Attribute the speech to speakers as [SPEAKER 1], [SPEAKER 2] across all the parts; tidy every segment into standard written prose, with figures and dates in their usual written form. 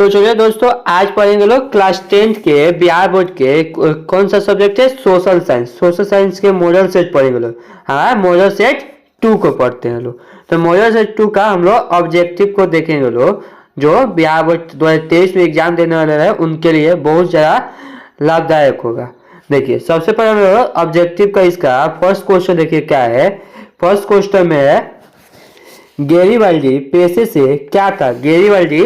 [SPEAKER 1] तो चलिए दोस्तों, आज पढ़ेंगे लोग क्लास 10th के बिहार बोर्ड के कौन सा सब्जेक्ट है, सोशल साइंस। सोशल साइंस के मॉडल सेट पढ़ेंगे लोग। हाँ, मॉडल सेट 2 को पढ़ते हैं लोग। तो मॉडल सेट 2 का हम लोग ऑब्जेक्टिव को देखेंगे लोग, जो बिहार बोर्ड 2023 में एग्जाम देने वाले हैं उनके लिए बहुत ज़्यादा लाभदायक होगा। देखिए, सबसे पहले हम लोग ऑब्जेक्टिव का इसका फर्स्ट क्वेश्चन देखिए क्या है। फर्स्ट क्वेश्चन में है, गैरीबाल्डी पेशे से क्या था। गैरीबाल्डी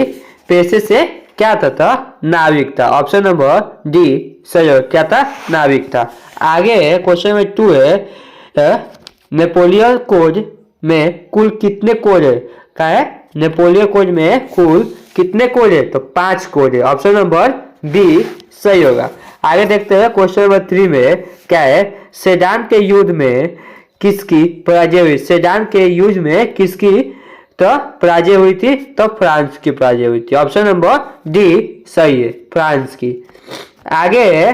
[SPEAKER 1] पेशे से क्या था? नाविक था। ऑप्शन नंबर डी सही हो, क्या था? नाविक था। आगे क्वेश्चन नंबर 2 है, नेपोलियन कोड में कुल कितने कोड है? क्या है? नेपोलियन कोड में कुल कितने कोड है? तो 5 कोड है। ऑप्शन नंबर बी सही होगा। आगे देखते हैं क्वेश्चन नंबर 3 में क्या है, सेडान के युद्ध में किसकी पराजय हुई? सेडान के युद्ध में किसकी तो पराजय हुई थी? तो फ्रांस की पराजय हुई थी। ऑप्शन नंबर डी सही है, फ्रांस की। आगे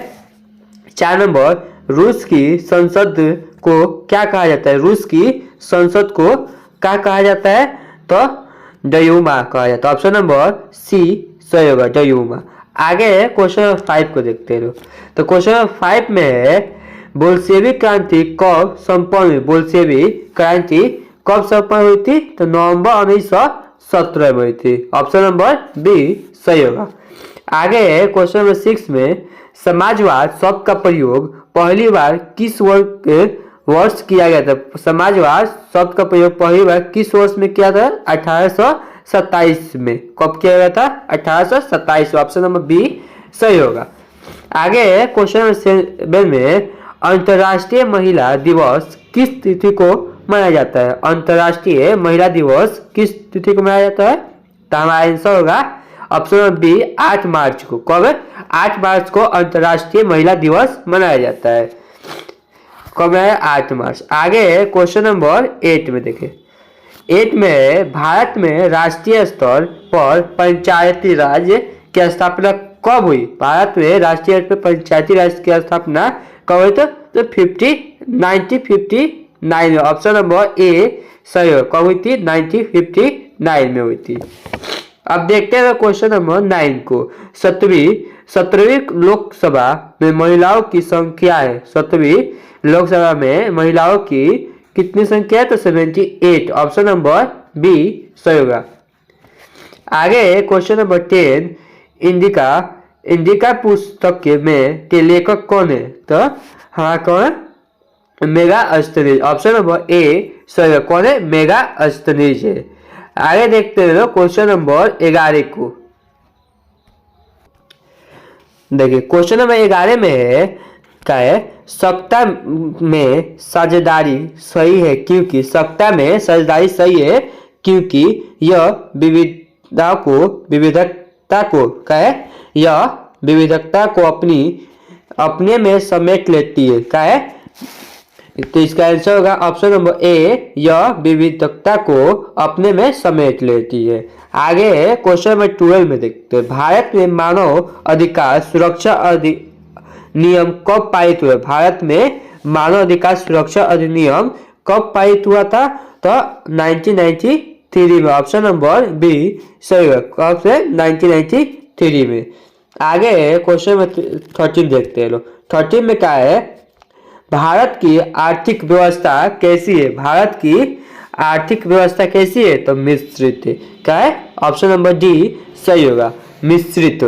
[SPEAKER 1] 4 नंबर, रूस की संसद को क्या कहा जाता है? रूस की संसद को क्या कहा जाता है? तो डयूमा कहा जाता है। ऑप्शन नंबर सी सही होगा, डयूमा। आगे क्वेश्चन नंबर 5 को देखते हैं। तो क्वेश्चन नंबर 5 में है, बोल्शेविक क्रांति कब संपन्न हुई? बोल्शेविक क्रांति कब संपन्न हुई थी? तो नवंबर 1917 में हुई थी। ऑप्शन नंबर बी सही होगा। आगे क्वेश्चन नंबर 6 में, समाजवाद शब्द का प्रयोग पहली बार किस वर्ष किया गया था? समाजवाद शब्द का प्रयोग पहली बार किस वर्ष में किया था? 1827 में। कब किया गया था? 1827। ऑप्शन नंबर बी सही होगा। आगे क्वेश्चन नंबर 7 में, अंतर्राष्ट्रीय महिला दिवस किस तिथि को मनाया जाता है? अंतर्राष्ट्रीय महिला दिवस किस तिथि को मनाया जाता है? तो हमारा आंसर होगा ऑप्शन नंबर बी 8 मार्च को। कब? 8 मार्च को अंतर्राष्ट्रीय महिला दिवस मनाया जाता है। कब है? 8 मार्च। आगे क्वेश्चन नंबर 8 में देखें। 8 में, भारत में राष्ट्रीय स्तर पर पंचायती राज की स्थापना कब हुई? भारत में राष्ट्रीय स्तर पर पंचायती राज की स्थापना कब हुई? तो 1959 में। ऑप्शन नंबर ए सही हो, कब हुई थी? 1959 में हुई थी। अब देखते हैं क्वेश्चन नंबर 9 को। 17वीं लोकसभा में महिलाओं की संख्या है। 17वीं लोकसभा में महिलाओं की कितनी संख्या है? तो 78। ऑप्शन नंबर बी सही होगा। आगे क्वेश्चन नंबर 10, इंडिका पुस्तक के लेखक कौन है? तो हाँ, कौन? मेगास्थनीज। ऑप्शन नंबर ए सही है, कौन है? मेगास्थनीज है। आगे देखते हैं क्वेश्चन नंबर 11 को। देखिए, क्वेश्चन नंबर 11 में है क्या है, सत्ता में साझेदारी सही है क्योंकि। सत्ता में साझेदारी सही है क्योंकि यह विविधता को क्या है, यह विविधता को अपने में समेट लेती है। क्या है? तो इसका आंसर होगा ऑप्शन नंबर ए, यह विविधता को अपने में समेट लेती है। आगे क्वेश्चन नंबर 12 में देखते हैं, भारत में मानव अधिकार सुरक्षा अधिनियम कब पारित हुआ? भारत में मानव अधिकार सुरक्षा अधिनियम कब पारित हुआ था? तो 1993 में। ऑप्शन नंबर बी सही है, कब से? 1993 में। आगे क्वेश्चन नंबर 13 देखते हैं लोग। 13 में क्या है, भारत की आर्थिक व्यवस्था कैसी है? भारत की आर्थिक व्यवस्था कैसी है? तो मिश्रित है। क्या है? ऑप्शन नंबर डी सही होगा, मिश्रित।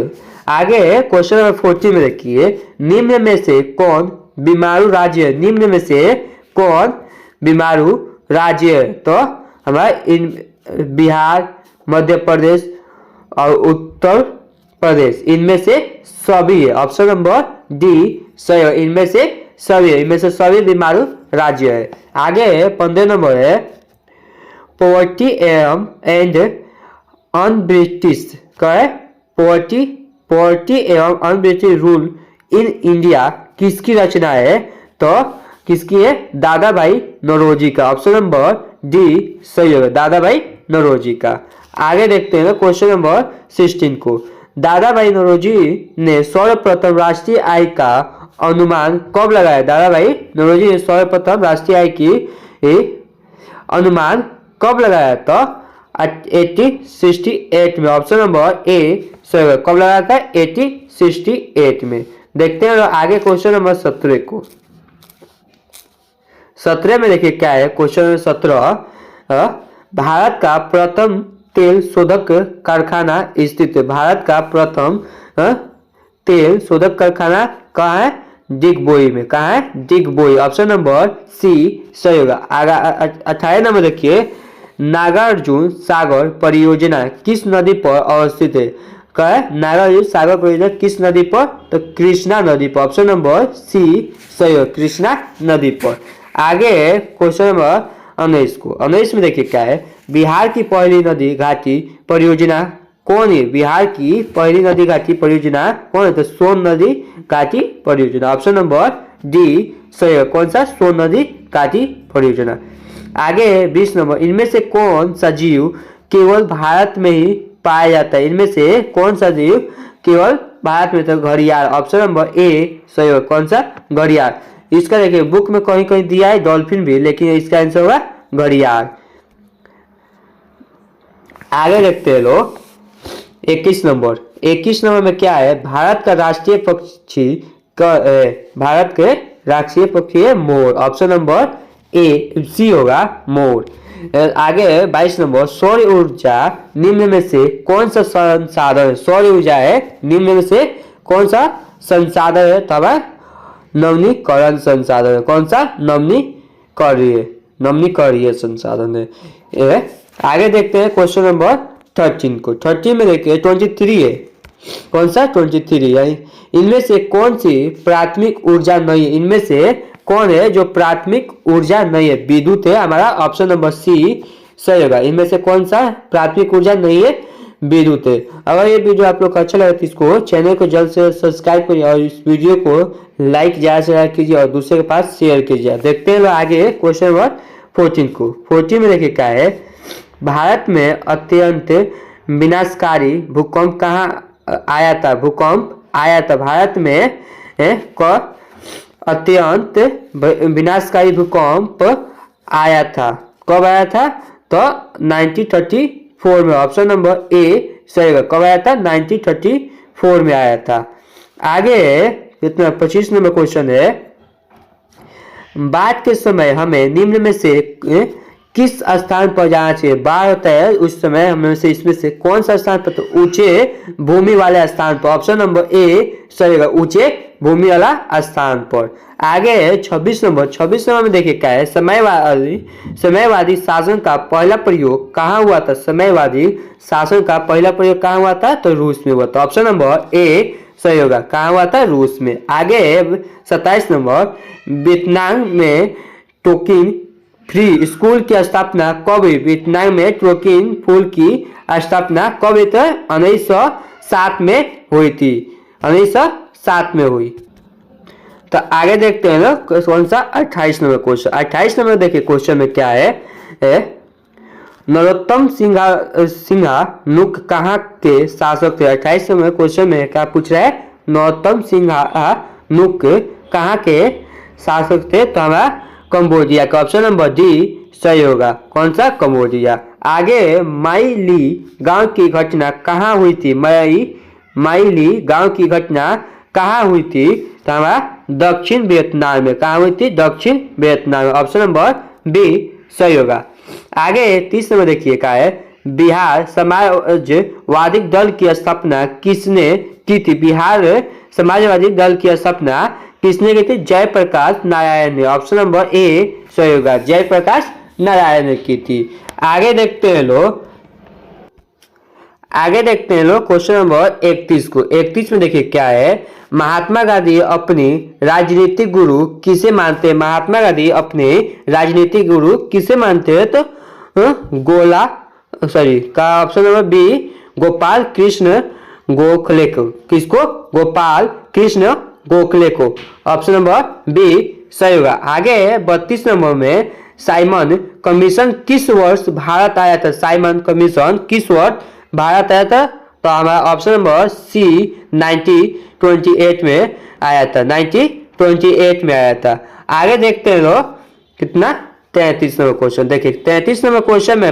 [SPEAKER 1] आगे क्वेश्चन नंबर 14 में देखिए, निम्न में से कौन बीमारू राज्य है? निम्न में से कौन बीमारू राज्य है? तो हमारा बिहार, मध्य प्रदेश और उत्तर प्रदेश, इनमें से सभी है। ऑप्शन नंबर डी सही है, इनमें से सभी बीमारू राज्य है। आगे 15 नंबर है, पॉवर्टी एंड अनब्रिटिश का है, पॉवर्टी एवं अनब्रिटिश रूल इन इंडिया किसकी रचना है? तो किसकी है? दादा भाई नौरोजी का। ऑप्शन नंबर डी सही होगा, दादा भाई नौरोजी का। आगे देखते हैं क्वेश्चन नंबर 16 को। दादा भाई नौरोजी ने सर्वप्रथम राष्ट्रीय आय का अनुमान कब लगाया? दादा भाई नौरोजी ने सर्वप्रथम राष्ट्रीय आय की अनुमान कब लगाया? तो 1868 में। ऑप्शन नंबर ए सही, कब लगाया था 1868 में। देखते हैं आगे क्वेश्चन नंबर 17 को। 17 में देखिए क्या है, क्वेश्चन नंबर 17, भारत का प्रथम तेल शोधक कारखाना स्थित है। भारत का प्रथम तेल शोधक कारखाना कहाँ है? डिगबोई में। कहाँ है? डिगबोई। ऑप्शन नंबर सी सही होगा। आगा 18 नंबर देखिए, नागार्जुन सागर परियोजना किस नदी पर अवस्थित है? क्या है? नागार्जुन सागर परियोजना किस नदी पर? तो कृष्णा नदी पर। ऑप्शन नंबर सी सही हो, कृष्णा नदी पर। आगे क्वेश्चन नंबर 19 को। 19 में देखिए क्या है, बिहार की पहली नदी घाटी परियोजना कौन है? बिहार की पहली नदी घाटी परियोजना कौन है? तो सोन नदी घाटी परियोजना। ऑप्शन नंबर डी सही है। कौन सा? सोन नदी घाटी परियोजना। आगे 20 नंबर, इनमें से कौन सा जीव केवल भारत में ही पाया जाता है? इनमें से कौन सा जीव केवल भारत में? तो घड़ियाल। ऑप्शन नंबर ए सही है। कौन सा? घड़ियाल। इसका देखिए बुक में कहीं कहीं दिया है डॉल्फिन भी, लेकिन इसका आंसर होगा घड़ियाल। आगे देखते हैं लोग 21 नंबर। 21 नंबर में क्या है, भारत का राष्ट्रीय पक्षी भारत के राष्ट्रीय पक्षी है मोर। ऑप्शन नंबर ए सी होगा मोर। आगे 22 नंबर, सौर ऊर्जा निम्न में से कौन सा संसाधन है? सौर ऊर्जा है निम्न में से कौन सा संसाधन है? तब नवीनीकरण संसाधन है। कौन सा? नवीनीकरणीय संसाधन है। आगे देखते हैं क्वेश्चन नंबर 13 को। 13 में देखिए 23 है। कौन सा? 23 यानी इनमें से कौन सी प्राथमिक ऊर्जा नहीं है? इनमें से कौन है जो प्राथमिक ऊर्जा नहीं है? विद्युत है हमारा। ऑप्शन नंबर सी सही होगा। इनमें से कौन सा प्राथमिक ऊर्जा नहीं है? विद्युत है। अगर ये वीडियो आप लोग को अच्छा लगे तो इसको चैनल को जल्द से सब्सक्राइब करिए और इस वीडियो को लाइक ज्यादा से ज्यादा कीजिए और दूसरे के पास शेयर कीजिए। देखते हैं आगे क्वेश्चन नंबर 14 को। 14 में देखिए क्या है, भारत में अत्यंत विनाशकारी भूकंप कहाँ आया था? भूकंप आया था भारत में अत्यंत विनाशकारी भूकंप आया था। कब आया था? तो 1934 में। ऑप्शन नंबर ए सही है। कब आया था? 1934 में आया था। आगे कितना 25 नंबर क्वेश्चन है, बाढ़ के समय हमें निम्न में से किस स्थान पर जाना चाहिए? बाढ़ होता है उस समय हमें से इसमें से कौन सा स्थान पर? तो ऊंचे भूमि वाले स्थान पर। ऑप्शन नंबर ए सही होगा, ऊंचे भूमि वाला स्थान पर। आगे 26 नंबर। 26 नंबर में देखिए क्या है, समयवादी शासन का पहला प्रयोग कहाँ हुआ था? समयवादी शासन का पहला प्रयोग कहाँ हुआ था? तो रूस में हुआ था। ऑप्शन नंबर ए सही होगा। कहाँ हुआ था? रूस में। आगे 27 नंबर, वियतनाम में टोकिन फ्री स्कूल की स्थापना कब हुई? वियतनाम में टोकिन फूल की स्थापना कब हुई थी? 1907 में हुई थी। 1907 में हुई। तो आगे देखते हैं ना कौन सा 28 नंबर क्वेश्चन। 28 नंबर देखिए क्वेश्चन में क्या है, नरोत्तम सिंहा नुक कहाँ के शासक थे? 28 नंबर क्वेश्चन में क्या पूछ रहा है, नरोत्तम सिंहा नुक कहाँ के शासक थे? तो हमारा कंबोडिया का। ऑप्शन नंबर डी सही होगा। कौन सा? कंबोडिया। आगे माइली गांव की घटना कहाँ हुई थी? माइली गांव की घटना कहाँ हुई थी? तो हमारा दक्षिण वियतनाम में। कहाँ हुई थी? दक्षिण वियतनाम में। ऑप्शन नंबर बी सही होगा। आगे 30 नंबर देखिए क्या है, बिहार समाजवादी दल की स्थापना किसने की थी? बिहार समाजवादी दल की स्थापना किसने की थी? जयप्रकाश नारायण ने। ऑप्शन नंबर ए सही होगा, जयप्रकाश नारायण ने की थी। आगे देखते हैं लोग क्वेश्चन नंबर 31 को। 31 में देखिए क्या है, महात्मा गांधी अपनी राजनीतिक गुरु किसे मानते हैं? महात्मा गांधी अपने राजनीतिक गुरु किसे मानते हैं? तो का option number B Gopal Krishna Gokhale को। किसको? गोपाल कृष्ण गोखले को। ऑप्शन नंबर बी सही होगा। आगे 32 नंबर में, साइमन कमीशन किस वर्ष भारत आया था? साइमन कमीशन किस वर्ष भारत आया था? तो हमारा ऑप्शन नंबर सी 1928 में आया था। 1928 में आया था। आगे देखते हैं लोग कितना 33 नंबर क्वेश्चन। देखिए 33 नंबर क्वेश्चन में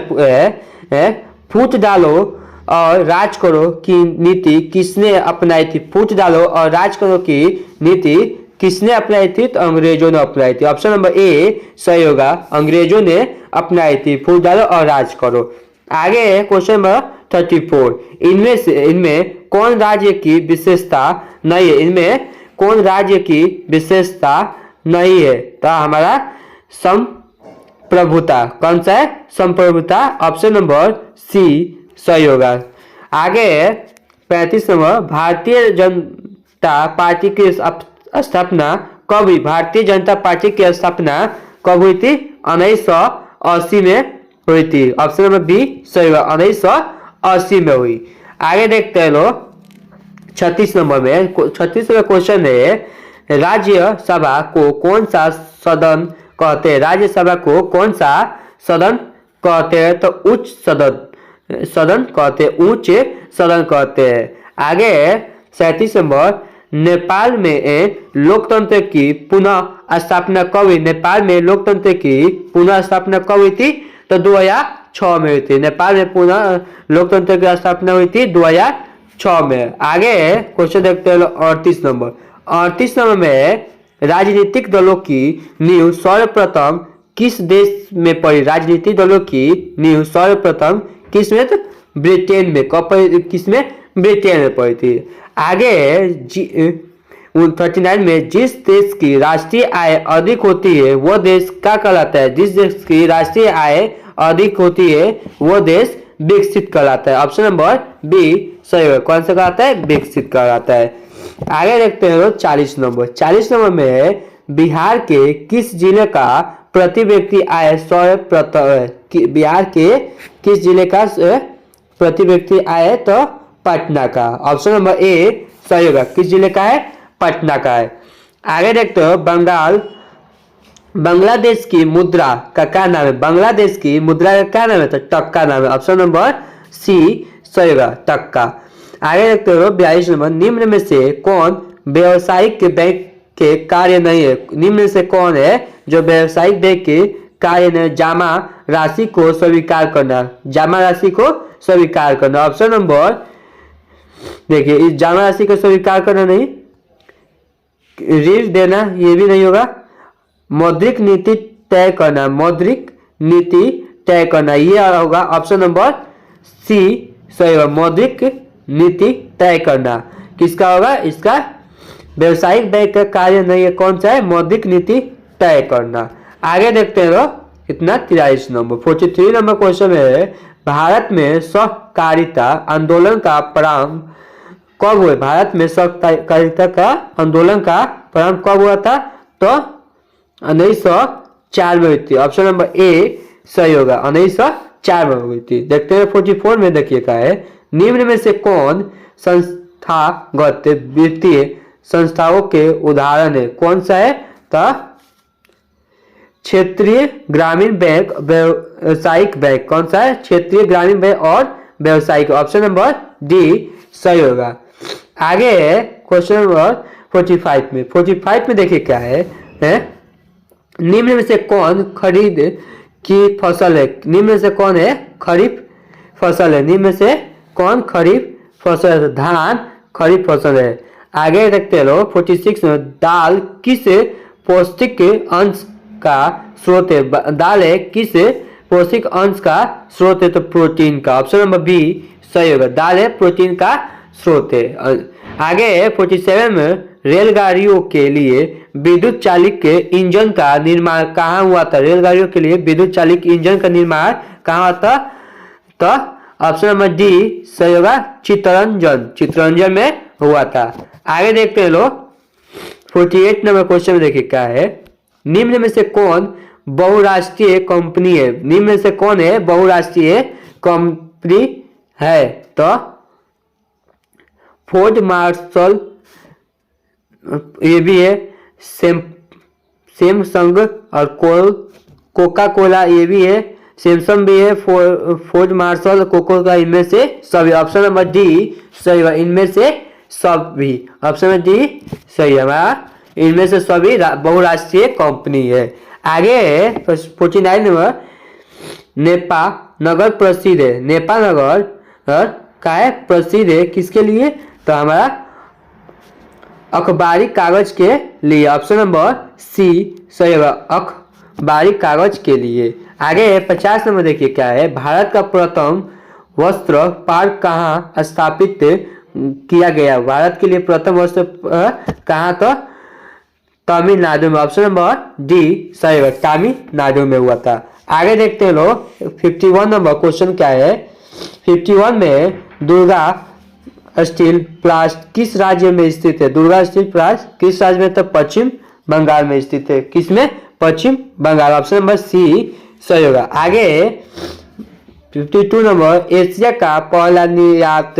[SPEAKER 1] फूट डालो और राज करो की नीति किसने अपनाई थी? फूट डालो और राज करो की नीति किसने अपनाई थी? तो अंग्रेजों ने अपनाई थी। ऑप्शन नंबर ए सही होगा, अंग्रेजों ने अपनाई थी। फूट डालो और राज करो। आगे क्वेश्चन नंबर 34, इनमें कौन राज्य की विशेषता नहीं है? इनमें कौन राज्य की विशेषता नहीं है? तो हमारा संप्रभुता। कौन सा है? संप्रभुता। ऑप्शन नंबर सी सही होगा। आगे 35 नंबर, भारतीय जनता पार्टी की स्थापना कब हुई? भारतीय जनता पार्टी की स्थापना कब हुई थी? 1980 में हुई थी। ऑप्शन नंबर बी सही होगा, 1980 में हुई। आगे देखते हैं लो 36 नंबर में। 36 में क्वेश्चन है, राज्यसभा को कौन सा सदन कहते हैं? राज्यसभा को कौन सा सदन कहते हैं? तो उच्च सदन कहते हैं, उच्च सदन कहते हैं। आगे 37 नंबर, नेपाल में लोकतंत्र की पुनः स्थापना कब हुई? नेपाल में लोकतंत्र की पुनः स्थापना कब हुई थी? तो 2006 में हुई थी। नेपाल में पुनः लोकतंत्र की स्थापना हुई थी 2006 में। आगे क्वेश्चन देखते हैं 38 नंबर। 38 नंबर में, राजनीतिक दलों की नींव सर्वप्रथम किस देश में पड़ी? राजनीतिक दलों की नींव सर्वप्रथम किस में? तो ब्रिटेन में। कब किस में? ब्रिटेन में पड़ी थी। आगे 39 में, जिस देश की राष्ट्रीय आय अधिक होती है वो देश क्या कहलाता है? जिस देश की राष्ट्रीय आय अधिक होती है वो देश विकसित कहलाता है। ऑप्शन नंबर बी सही है। कौन सा कहलाता है? विकसित कहलाता है। आगे देखते हैं 40 नंबर। 40 नंबर में, बिहार के किस जिले का प्रति व्यक्ति आय सर्वप्रथम है? बिहार के किस जिले का प्रति व्यक्ति आय? तो पटना का। ऑप्शन नंबर ए सही होगा। किस जिले का है? पटना का है। आगे देखते हो बांग्लादेश की मुद्रा का क्या नाम है? बांग्लादेश की मुद्रा का क्या नाम है? तो टक्का नाम है। ऑप्शन नंबर सी सही होगा, टक्का। आगे देखते हो 42 नंबर, निम्न में से कौन व्यावसायिक बैंक के कार्य नहीं है? निम्न में से कौन है जो व्यावसायिक बैंक के कार्य नहीं? जमा राशि को स्वीकार करना, जमा राशि को स्वीकार करना। ऑप्शन नंबर देखिए, इस जमा राशि को स्वीकार करना नहीं, ऋण देना ये भी नहीं होगा। मौद्रिक नीति तय करना, मौद्रिक नीति तय करना ये होगा। ऑप्शन नंबर सी सही होगा, मौद्रिक नीति तय करना। किसका होगा? इसका व्यवसायिक बैंक का कार्य नहीं है। कौन सा है? मौद्रिक नीति तय करना। आगे देखते हैं लोग कितना 43 नंबर। 43 नंबर क्वेश्चन है, भारत में सहकारिता आंदोलन का प्रारंभ कब हुआ? भारत में सहकारिता का आंदोलन का प्रारंभ कब हुआ था? तो 1904 में हुई थी। ऑप्शन नंबर ए सही होगा, 1904 में हुई थी। देखते हैं 44 में। देखिए क्या है, निम्न में से कौन संस्थागत वित्तीय संस्थाओं के उदाहरण है? कौन सा है? तो क्षेत्रीय ग्रामीण बैंक, व्यवसायिक बैंक। कौन सा है? क्षेत्रीय ग्रामीण बैंक और व्यवसायिक। ऑप्शन नंबर डी सही होगा। आगे है क्वेश्चन नंबर 45 में। 45 में देखिए क्या है, निम्न में से कौन खरीद की फसल है? निम्न में से कौन है? खरीफ फसल है। निम्न में से कौन खरीफ फसल है? धान खरीफ फसल है। आगे देखते हैं लोग 46 में, दाल किस पौष्टिक अंश का स्रोत है? दाल है किस पौष्टिक अंश का स्रोत है? तो प्रोटीन का। ऑप्शन नंबर बी सही होगा, दाल है प्रोटीन का स्रोत है। आगे 47 में, रेलगाड़ियों के लिए विद्युत चालित इंजन का निर्माण कहाँ हुआ था? रेलगाड़ियों के लिए विद्युत चालित इंजन का निर्माण कहाँ हुआ था? तो ऑप्शन नंबर डी सही होगा, चित्तरंजन में हुआ था। आगे देखते हैं लोग 48 नंबर क्वेश्चन में। देखिए क्या है, निम्न में से कौन बहुराष्ट्रीय कंपनी है? निम्न में से कौन है बहुराष्ट्रीय कंपनी है? तो फोर्ड मार्शल ये भी है, सैमसंग और कोका कोला ये भी है, सैमसंग भी है, फोर्ड मार्शल, कोका का, इनमें से सभी। ऑप्शन नंबर डी सही है, इनमें से सब भी। ऑप्शन नंबर डी सही है हमारा, इनमें से सभी बहुराष्ट्रीय कंपनी है। आगे 49 नंबर, नेपा नगर प्रसिद्ध है। नेपा नगर का है प्रसिद्ध है किसके लिए, तो हमारा अखबारी कागज के लिए। ऑप्शन नंबर सी सही होगा, अखबारी कागज के लिए। आगे 50 नंबर देखिए क्या है, भारत का प्रथम वस्त्र पार्क कहाँ स्थापित किया गया। भारत के लिए प्रथम वस्त्र कहाँ, तो तमिलनाडु में। ऑप्शन नंबर डी सही होगा, तमिलनाडु में हुआ था। आगे देखते हैं लोग 51 नंबर क्वेश्चन क्या है। 51 में दुर्गा स्टील प्लांट किस राज्य में स्थित है। दुर्गा स्टील प्लांट किस राज्य में, तो पश्चिम बंगाल में स्थित है। किसमें, पश्चिम बंगाल। ऑप्शन नंबर सी सही होगा। आगे 52 नंबर, एशिया का पहला निर्यात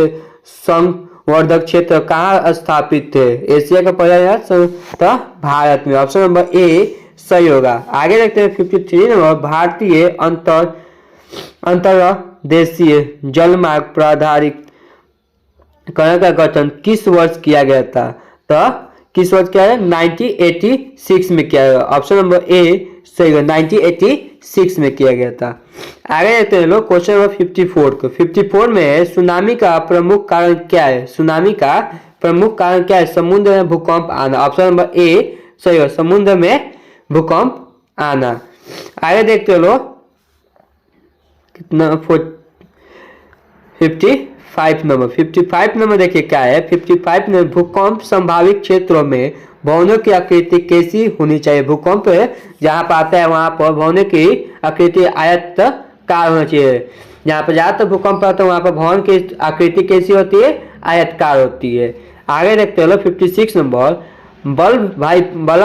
[SPEAKER 1] संवर्धक क्षेत्र कहाँ स्थापित है। एशिया का पहला निर्यात तो भारत में। ऑप्शन नंबर ए सही होगा। आगे देखते हैं 53 नंबर, भारतीय अंतर्देशीय जलमार्ग प्राधिकरण का गठन किस वर्ष किया गया था, तो किस वर्ष किया है, 1986 में किया गया। ऑप्शन नंबर ए सही है, 1986 में किया गया था। आगे देखते हैं लोग क्वेश्चन नंबर 54 को। 54 में सुनामी का प्रमुख कारण क्या है। सुनामी का प्रमुख कारण क्या है, समुद्र में भूकंप आना। ऑप्शन नंबर ए सही है, समुद्र में भूकंप आना। आगे देखते हैं लोग कितना 55 नंबर देखिए क्या है। 55 में भूकंप संभावित क्षेत्रों में भवनों की आकृति कैसी होनी चाहिए। भूकंप जहां पर आता है वहां पर भवनों की आकृति आयताकार होना चाहिए। जहां पर ज्यादातर भूकंप आता है वहां पर भवन की आकृति कैसी होती है, आयताकार होती है। आगे देखते हैं 56 नंबर, वल्लभ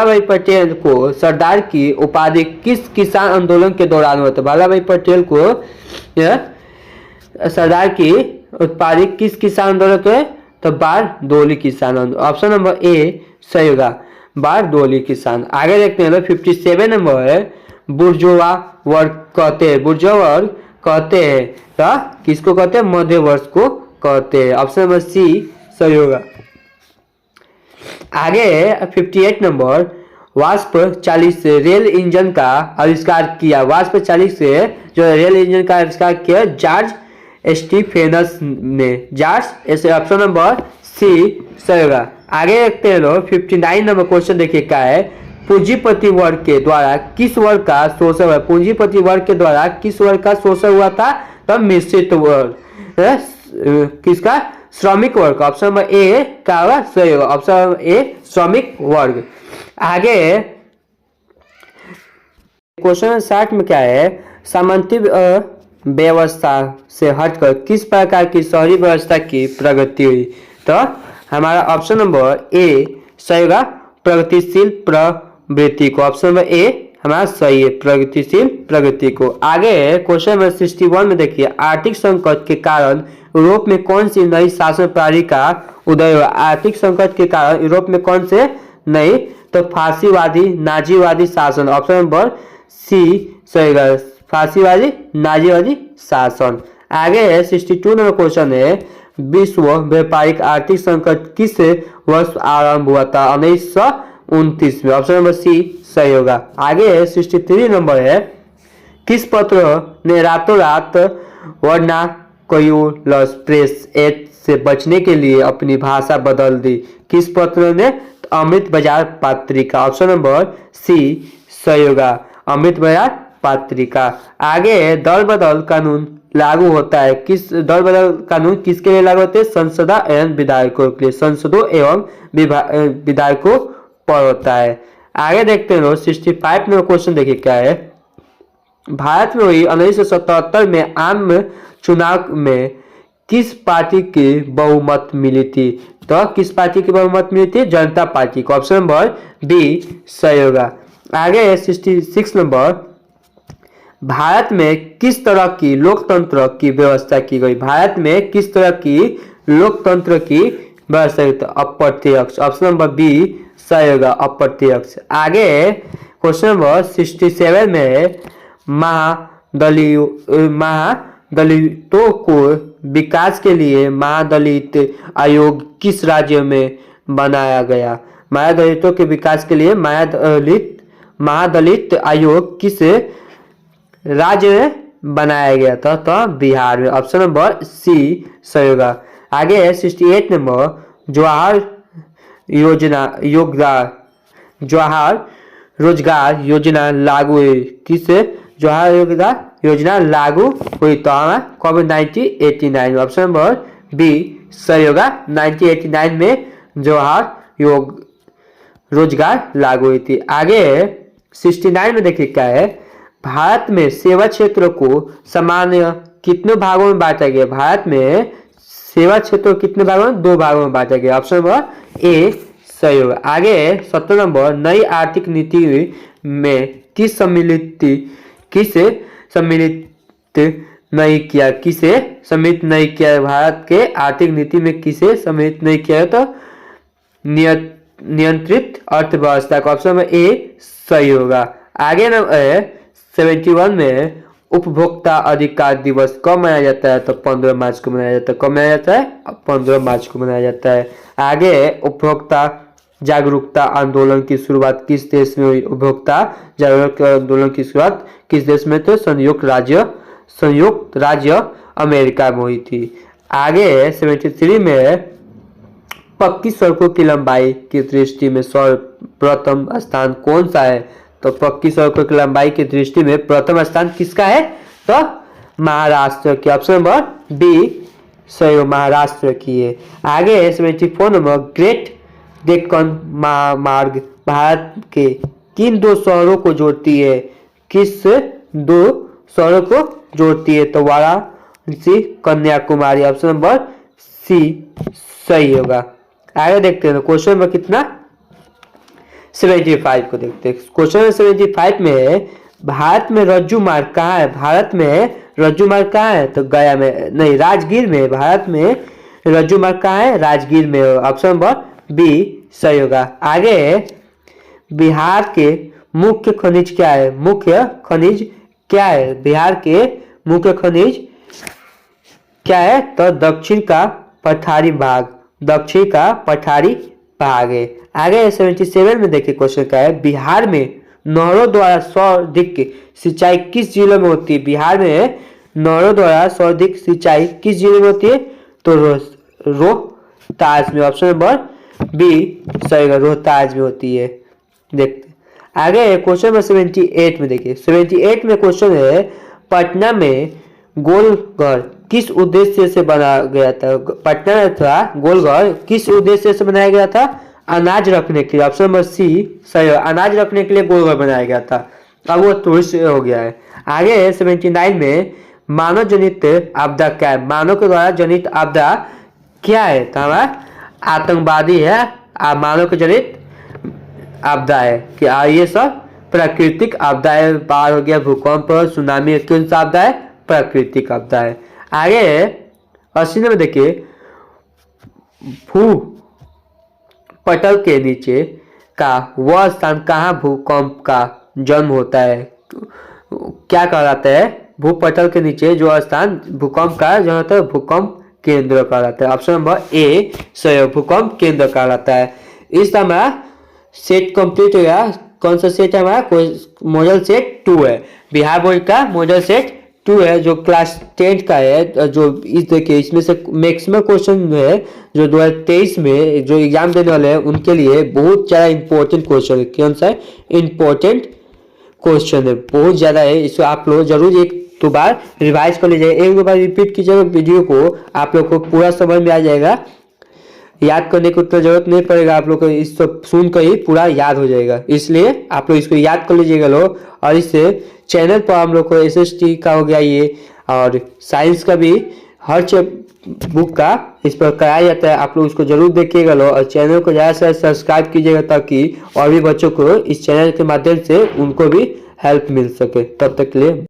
[SPEAKER 1] भाई पटेल को सरदार की उपाधि किस किसान आंदोलन के दौरान हुआ था। वल्लभ भाई पटेल को सरदार की उपाधि किस किसान आंदोलन के, तो बारडोली किसान आंदोलन। ऑप्शन नंबर ए सही होगा, बारडोली किसान। आगे देखते हैं 57 नंबर है, बुर्जुआ वर्ग कहते हैं। बुर्जुआ वर्ग कहते हैं तो किसको कहते हैं, मध्य वर्ग को कहते हैं। ऑप्शन नंबर सी सही होगा। आगे 58 नंबर, वाष्प चालित से रेल इंजन का आविष्कार किया। वाष्प चालित से जो रेल इंजन का आविष्कार किया जॉर्ज स्टीफेनस ने। जॉर्ज, ऑप्शन नंबर सी सही होगा। आगे देखते हैं लोग 59 नंबर क्वेश्चन देखिए क्या है, पूंजीपति वर्ग के द्वारा किस वर्ग का शोषण हुआ। पूंजीपति वर्ग के द्वारा किस वर्ग का शोषण हुआ था, तब मिश्रित वर्ग, किसका, श्रमिक वर्ग। ऑप्शन नंबर ए का होगा सही होगा, ऑप्शन नंबर ए श्रमिक वर्ग। आगे क्वेश्चन 60 में क्या है, सामंती व्यवस्था से हटकर किस प्रकार की शहरी व्यवस्था की प्रगति हुई। तो हमारा ऑप्शन नंबर ए सही होगा, प्रगतिशील प्रवृत्ति को। ऑप्शन नंबर ए हमारा सही है, प्रगतिशील प्रगति को। आगे क्वेश्चन नंबर 61 में देखिए, आर्थिक संकट के कारण यूरोप में कौन सी नई शासन प्रणाली का उदय हुआ। आर्थिक संकट के कारण यूरोप में कौन से नई, तो फांसीवादी नाजीवादी शासन। ऑप्शन नंबर सी सही है, फांसीवादी नाजीवादी शासन। आगे 62 नंबर क्वेश्चन है, विश्व व्यापारिक आर्थिक संकट किस वर्ष आरंभ हुआ था। 1929 में। ऑप्शन नंबर सी सही होगा। आगे 63 नंबर है, किस पत्र ने रातों रात वर्नाक्युलर प्रेस एक्ट से बचने के लिए अपनी भाषा बदल दी। किस पत्र ने, अमृत बाजार पत्रिका। ऑप्शन नंबर सी सही होगा, अमृत बाजार पत्रिका। आगे दल बदल कानून लागू होता है। किस दल बदल कानून किसके लिए लागू होते हैं, संसद एवं विधायकों के लिए। संसदों एवं विधायकों पर होता है। आगे देखते हैं 65 में क्वेश्चन देखिए क्या है, भारत में हुई 1977 में आम चुनाव में किस पार्टी की बहुमत मिली थी। तो किस पार्टी की बहुमत मिली थी, जनता पार्टी को। ऑप्शन नंबर बी सही होगा। आगे 66 नंबर, भारत में किस तरह की लोकतंत्र की व्यवस्था की गई। भारत में किस तरह की लोकतंत्र की व्यवस्था, तो अप्रत्यक्ष। ऑप्शन नंबर बी सही होगा, अप्रत्यक्ष। आगे क्वेश्चन नंबर 67 में महादलितों को विकास के लिए महादलित आयोग किस राज्य में बनाया गया। महादलितों के विकास के लिए महादलित आयोग किस राज्य में बनाया गया था? तो बिहार में। ऑप्शन नंबर सी सही होगा। आगे है 68 नंबर, जवाहर जवाहर रोजगार योजना लागू हुई किस? जवाहर रोजगार योजना लागू हुई तो कब? 1989 में। ऑप्शन नंबर बी सही होगा। 1989 में जवाहर रोजगार लागू हुई थी। आगे 69 में देखिए क्या है, भारत में सेवा क्षेत्र को सामान्य कितने भागों में बांटा गया? भारत में सेवा क्षेत्र को कितने भागों में? 2 भागों में बांटा गया। ऑप्शन नंबर ए सही होगा। आगे 70 नंबर, नई आर्थिक नीति में किसे सम्मिलित नहीं किया? भारत के आर्थिक नीति में किसे सम्मिलित नहीं किया? तो नियंत्रित अर्थव्यवस्था का। ऑप्शन नंबर ए सही होगा। आगे नंबर 71 में उपभोक्ता अधिकार दिवस कब मनाया जाता है? तो 15 मार्च को मनाया जाता है। कब मनाया जाता है? 15 मार्च को मनाया जाता है। आगे उपभोक्ता जागरूकता आंदोलन की शुरुआत किस देश में हुई? उपभोक्ता जागरूकता आंदोलन की शुरुआत किस देश में? तो संयुक्त राज्य अमेरिका में हुई थी। आगे 73 में पक्की सड़कों की लंबाई की दृष्टि में सर्वप्रथम स्थान कौन सा है? तो पक्की सड़कों की लंबाई की दृष्टि में प्रथम स्थान किसका है? तो महाराष्ट्र की। ऑप्शन नंबर बी सही हो, महाराष्ट्र की है। आगे 74 नंबर, ग्रेट डेक्कन महामार्ग भारत के किन 2 शहरों को जोड़ती है? किस 2 शहरों को जोड़ती है? तो Varanasi Kanyakumari. Option number C सही होगा। आगे देखते हैं क्वेश्चन नंबर कितना? 75 को देखते हैं। क्वेश्चन नंबर 75 में भारत में रज्जू मार्ग कहाँ है? भारत में रज्जू मार्ग कहाँ है? तो गया में नहीं, राजगीर में। भारत में रज्जू मार्ग कहाँ है? राजगीर में। ऑप्शन नंबर बी सही होगा। आगे बिहार के मुख्य खनिज क्या है? मुख्य खनिज क्या है? बिहार के मुख्य खनिज क्या है? तो दक्षिण का पठारी भाग। दक्षिण का पठारी भाग है। आगे 77 में देखिए क्वेश्चन क्या है, बिहार में नहरों द्वारा सर्वाधिक सिंचाई किस जिले में होती है? बिहार में नहरों द्वारा सर्वाधिक सिंचाई किस जिले में होती है? तो रोहतास में। ऑप्शन नंबर बी सही होगा, रोहतास में होती है। देखते आगे क्वेश्चन नंबर 78 में देखिए। 78 में क्वेश्चन है, पटना में गोलघर किस उद्देश्य से बनाया गया था? पटना में था गोलघर किस उद्देश्य से बनाया गया था? अनाज रखने के लिए। ऑप्शन नंबर सी सही है, अनाज रखने के लिए गोलघर बनाया गया था। अब वो टूरिस्ट हो गया है। आगे 79 में मानव जनित आपदा क्या है? मानव के द्वारा जनित आपदा क्या है? तो हमारा आतंकवादी है, मानव के जनित आपदा है कि ये सब प्राकृतिक आपदा है। बाढ़ हो गया, भूकंप, सुनामी, कौन सा आपदा है? प्राकृतिक आपदा है। आगे 80 में देखिए, भू पटल के नीचे का वह स्थान कहाँ भूकंप का जन्म होता है? क्या कहलाता है? भूपटल के नीचे जो स्थान भूकंप का जन्म होता है भूकंप केंद्र कहलाता है। ऑप्शन नंबर ए सही, भूकंप केंद्र कहलाता है। इस हमारा सेट कंप्लीट हो गया। कौन सा सेट है हमारा? मॉडल सेट 2 है। बिहार बोर्ड का मॉडल सेट 2 है जो क्लास 10 का है। जो इस देखिए इसमें से मैक्सिमम क्वेश्चन है जो 2023 में जो एग्जाम देने वाले हैं उनके लिए बहुत ज़्यादा इंपॉर्टेंट क्वेश्चन है। कौन सा है? इंपॉर्टेंट क्वेश्चन है, बहुत ज़्यादा है। इसको आप लोग जरूर एक 2 बार रिवाइज कर लीजिए, 1-2 बार रिपीट कीजिएगा वीडियो को, आप लोग को पूरा समझ में आ जाएगा। याद करने की उतना जरूरत नहीं पड़ेगा, आप लोग को इस सब सुन कर ही पूरा याद हो जाएगा। इसलिए आप लोग इसको याद कर लीजिएगा लोग। और इससे चैनल पर हम लोग को SST का हो गया ये, और साइंस का भी हर बुक का इस पर कराया जाता है। आप लोग इसको जरूर देखिएगा लोग, और चैनल को ज़्यादा से सब्सक्राइब कीजिएगा ताकि और भी बच्चों को इस चैनल के माध्यम से उनको भी हेल्प मिल सके। तब तक के लिए